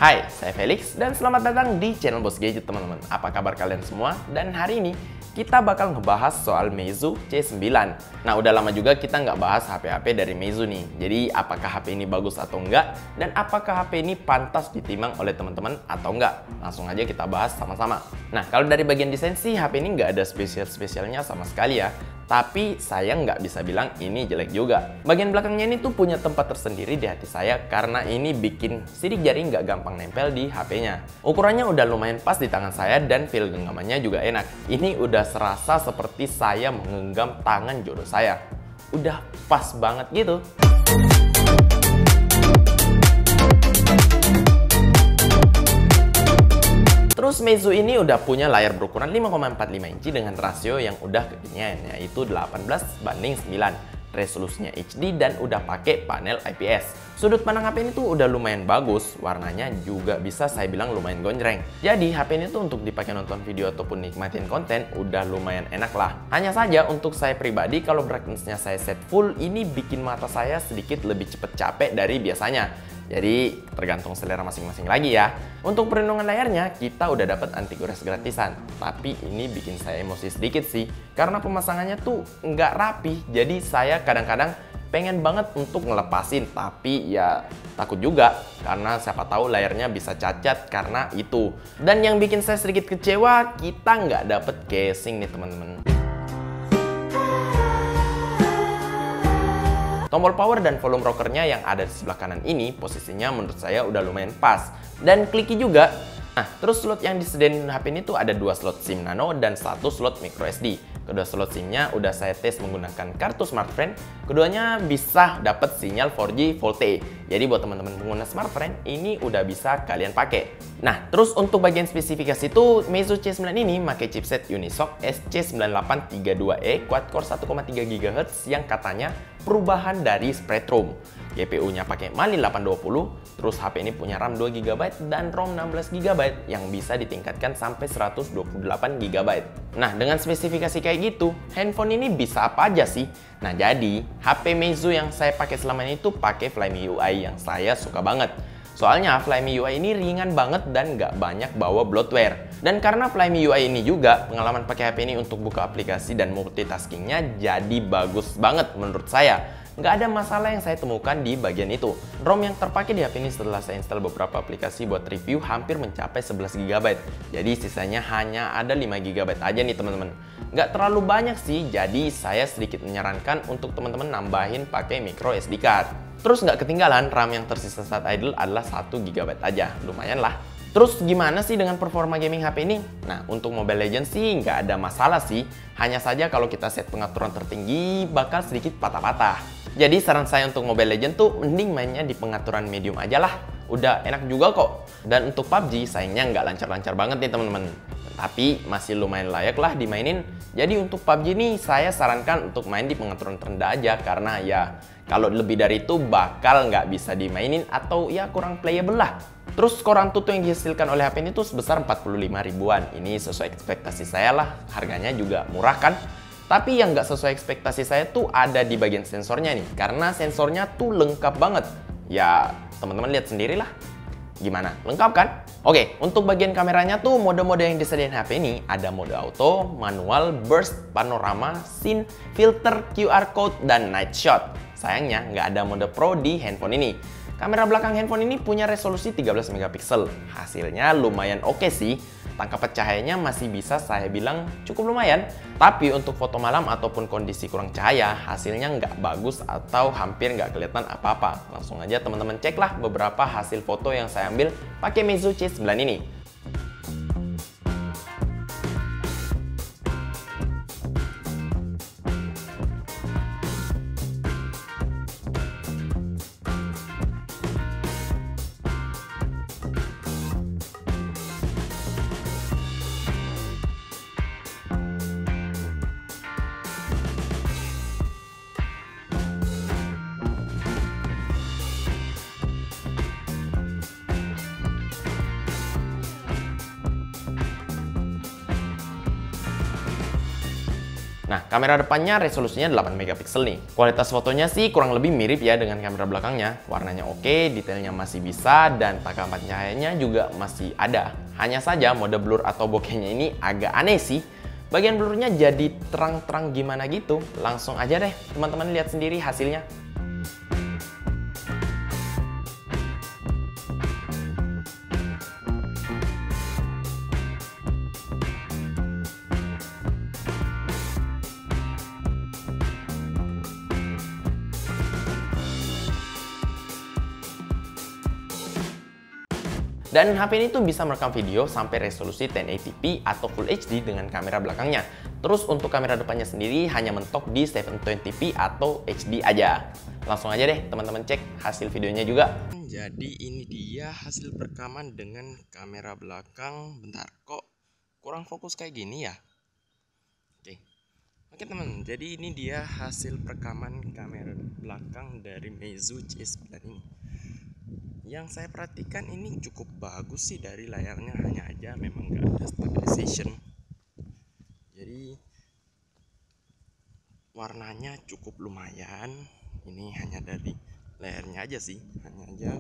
Hai, saya Felix dan selamat datang di channel Bos Gadget teman-teman. Apa kabar kalian semua? Dan hari ini kita bakal ngebahas soal Meizu C9. Nah, udah lama juga kita nggak bahas HP-HP dari Meizu nih. Jadi, apakah HP ini bagus atau enggak? Dan apakah HP ini pantas ditimbang oleh teman-teman atau enggak? Langsung aja kita bahas sama-sama. Nah, kalau dari bagian desain sih, HP ini nggak ada spesial-spesialnya sama sekali ya. Tapi saya nggak bisa bilang ini jelek juga. Bagian belakangnya ini tuh punya tempat tersendiri di hati saya karena ini bikin sidik jari nggak gampang nempel di HP-nya. Ukurannya udah lumayan pas di tangan saya dan feel genggamannya juga enak. Ini udah serasa seperti saya menggenggam tangan jodoh saya. Udah pas banget gitu. Terus Meizu ini udah punya layar berukuran 5,45 inci dengan rasio yang udah kekinian, yaitu 18:9. Resolusinya HD dan udah pakai panel IPS. Sudut pandang HP ini tuh udah lumayan bagus, warnanya juga bisa saya bilang lumayan gonjreng. Jadi HP ini tuh untuk dipakai nonton video ataupun nikmatin konten udah lumayan enak lah. Hanya saja untuk saya pribadi kalau brightness-nya saya set full, ini bikin mata saya sedikit lebih cepet capek dari biasanya. Jadi tergantung selera masing-masing lagi ya. Untuk perlindungan layarnya kita udah dapat anti gores gratisan. Tapi ini bikin saya emosi sedikit sih. Karena pemasangannya tuh nggak rapi. Jadi saya kadang-kadang pengen banget untuk ngelepasin. Tapi ya takut juga. Karena siapa tahu layarnya bisa cacat karena itu. Dan yang bikin saya sedikit kecewa, kita nggak dapet casing nih teman-teman. Tombol power dan volume rockernya yang ada di sebelah kanan ini posisinya menurut saya udah lumayan pas dan clicky juga. Nah, terus slot yang disediain HP ini tuh ada 2 slot SIM nano dan 1 slot micro SD. Kedua slot SIM-nya udah saya tes menggunakan kartu smartphone. Keduanya bisa dapat sinyal 4G VoLTE. Jadi buat teman-teman pengguna smartphone ini udah bisa kalian pakai. Nah, terus untuk bagian spesifikasi itu Meizu C9 ini pakai chipset Unisoc SC9832E quad-core 1,3 GHz yang katanya perubahan dari Spreadtrum. GPU-nya pakai Mali 820, terus HP ini punya RAM 2 GB dan ROM 16 GB yang bisa ditingkatkan sampai 128 GB. Nah, dengan spesifikasi kayak gitu, handphone ini bisa apa aja sih? Nah, jadi HP Meizu yang saya pakai selama ini tuh pakai Flyme UI yang saya suka banget. Soalnya Flyme UI ini ringan banget dan nggak banyak bawa bloatware. Dan karena Flyme UI ini juga, pengalaman pakai HP ini untuk buka aplikasi dan multitaskingnya jadi bagus banget menurut saya. Nggak ada masalah yang saya temukan di bagian itu. ROM yang terpakai di HP ini setelah saya install beberapa aplikasi buat review hampir mencapai 11 GB. Jadi sisanya hanya ada 5 GB aja nih teman-teman. Nggak terlalu banyak sih, jadi saya sedikit menyarankan untuk teman-teman nambahin pakai micro SD card. Terus nggak ketinggalan, RAM yang tersisa saat idle adalah 1 GB aja, lumayan lah. Terus gimana sih dengan performa gaming HP ini? Nah, untuk Mobile Legends sih nggak ada masalah sih. Hanya saja kalau kita set pengaturan tertinggi bakal sedikit patah-patah. Jadi saran saya untuk Mobile Legends tuh mending mainnya di pengaturan medium aja lah. Udah enak juga kok. Dan untuk PUBG sayangnya nggak lancar-lancar banget nih teman-teman. Tapi masih lumayan layak lah dimainin. Jadi untuk PUBG ini saya sarankan untuk main di pengaturan terendah aja. Karena ya kalau lebih dari itu bakal nggak bisa dimainin atau ya kurang playable lah. Terus skor Antutu yang dihasilkan oleh HP ini tuh sebesar 45 ribuan. Ini sesuai ekspektasi saya lah. Harganya juga murah kan. Tapi yang nggak sesuai ekspektasi saya tuh ada di bagian sensornya nih. Karena sensornya tuh lengkap banget. Ya teman-teman lihat sendirilah. Gimana? Lengkap kan? Oke, untuk bagian kameranya tuh mode-mode yang disediain HP ini ada mode auto, manual, burst, panorama, scene, filter, QR code, dan night shot. Sayangnya nggak ada mode pro di handphone ini. Kamera belakang handphone ini punya resolusi 13 megapiksel. Hasilnya lumayan oke sih. Tangkap cahayanya masih bisa saya bilang cukup lumayan. Tapi untuk foto malam ataupun kondisi kurang cahaya, hasilnya nggak bagus atau hampir nggak kelihatan apa-apa. Langsung aja teman-teman ceklah beberapa hasil foto yang saya ambil pakai Meizu C9 ini. Nah, kamera depannya resolusinya 8 megapiksel nih. Kualitas fotonya sih kurang lebih mirip ya dengan kamera belakangnya. Warnanya oke, detailnya masih bisa, dan takaran cahayanya juga masih ada. Hanya saja mode blur atau bokehnya ini agak aneh sih. Bagian blurnya jadi terang-terang gimana gitu. Langsung aja deh teman-teman lihat sendiri hasilnya. Dan HP ini tuh bisa merekam video sampai resolusi 1080p atau Full HD dengan kamera belakangnya. Terus untuk kamera depannya sendiri hanya mentok di 720p atau HD aja. Langsung aja deh teman-teman cek hasil videonya juga. Jadi ini dia hasil perekaman dengan kamera belakang. Bentar, kok kurang fokus kayak gini ya? Oke teman, jadi ini dia hasil perekaman kamera belakang dari Meizu C9 ini. Yang saya perhatikan ini cukup bagus sih dari layarnya, hanya aja memang nggak ada stabilization. Jadi warnanya cukup lumayan. Ini hanya dari layarnya aja sih, hanya aja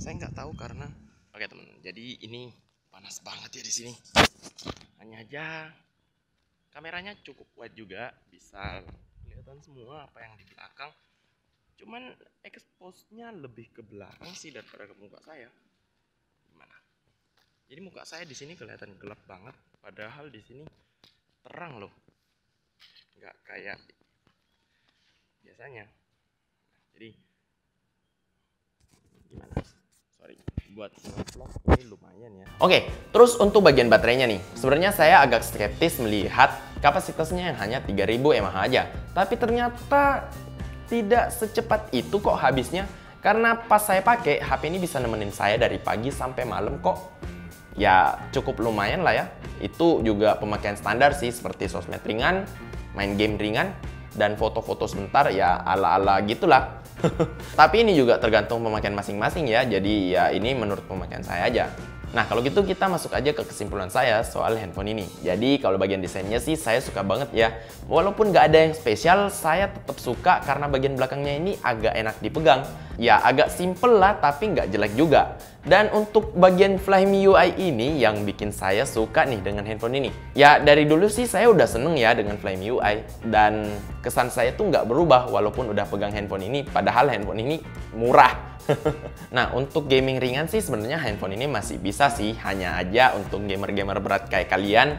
saya nggak tahu karena. Oke teman, jadi ini panas banget ya di sini. Hanya aja kameranya cukup wide juga, bisa kelihatan semua apa yang di belakang. Cuman expose-nya lebih ke belakang sih daripada ke muka saya. Gimana? Jadi muka saya di sini kelihatan gelap banget, padahal di sini terang loh. Nggak kayak biasanya. Jadi gimana? Sorry, buat vlog ini lumayan ya. Oke, terus untuk bagian baterainya nih. Sebenarnya saya agak skeptis melihat kapasitasnya yang hanya 3000 mAh aja. Tapi ternyata tidak secepat itu kok habisnya. Karena pas saya pakai, HP ini bisa nemenin saya dari pagi sampai malam kok. Ya cukup lumayan lah ya. Itu juga pemakaian standar sih, seperti sosmed ringan, main game ringan, dan foto-foto sebentar ya ala-ala gitulah. Tapi ini juga tergantung pemakaian masing-masing ya. Jadi ya ini menurut pemakaian saya aja. Nah kalau gitu kita masuk aja ke kesimpulan saya soal handphone ini. Jadi kalau bagian desainnya sih saya suka banget ya. Walaupun nggak ada yang spesial, saya tetap suka karena bagian belakangnya ini agak enak dipegang. Ya agak simple lah tapi nggak jelek juga. Dan untuk bagian Flyme UI ini yang bikin saya suka nih dengan handphone ini. Ya dari dulu sih saya udah seneng ya dengan Flyme UI. Dan kesan saya tuh nggak berubah walaupun udah pegang handphone ini. Padahal handphone ini murah. Nah untuk gaming ringan sih sebenarnya handphone ini masih bisa sih. Hanya aja untuk gamer-gamer berat kayak kalian,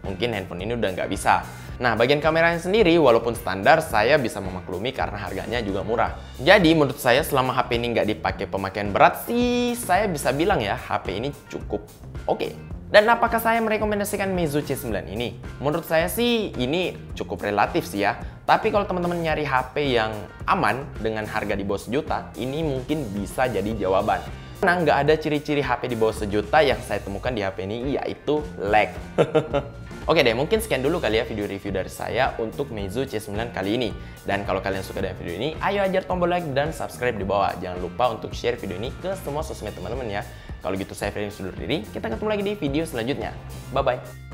mungkin handphone ini udah nggak bisa. Nah bagian kameranya sendiri walaupun standar saya bisa memaklumi karena harganya juga murah. Jadi menurut saya selama HP ini nggak dipakai pemakaian berat sih, saya bisa bilang ya HP ini cukup oke. Dan apakah saya merekomendasikan Meizu C9 ini? Menurut saya sih ini cukup relatif sih ya. Tapi kalau teman-teman nyari HP yang aman dengan harga di bawah sejuta, ini mungkin bisa jadi jawaban. Karena nggak ada ciri-ciri HP di bawah sejuta yang saya temukan di HP ini, yaitu lag. Oke deh, mungkin sekian dulu kali ya video review dari saya untuk Meizu C9 kali ini. Dan kalau kalian suka dengan video ini, ayo ajar tombol like dan subscribe di bawah. Jangan lupa untuk share video ini ke semua sosmed teman-teman ya. Kalau gitu saya Ferry undur diri, kita ketemu lagi di video selanjutnya. Bye-bye.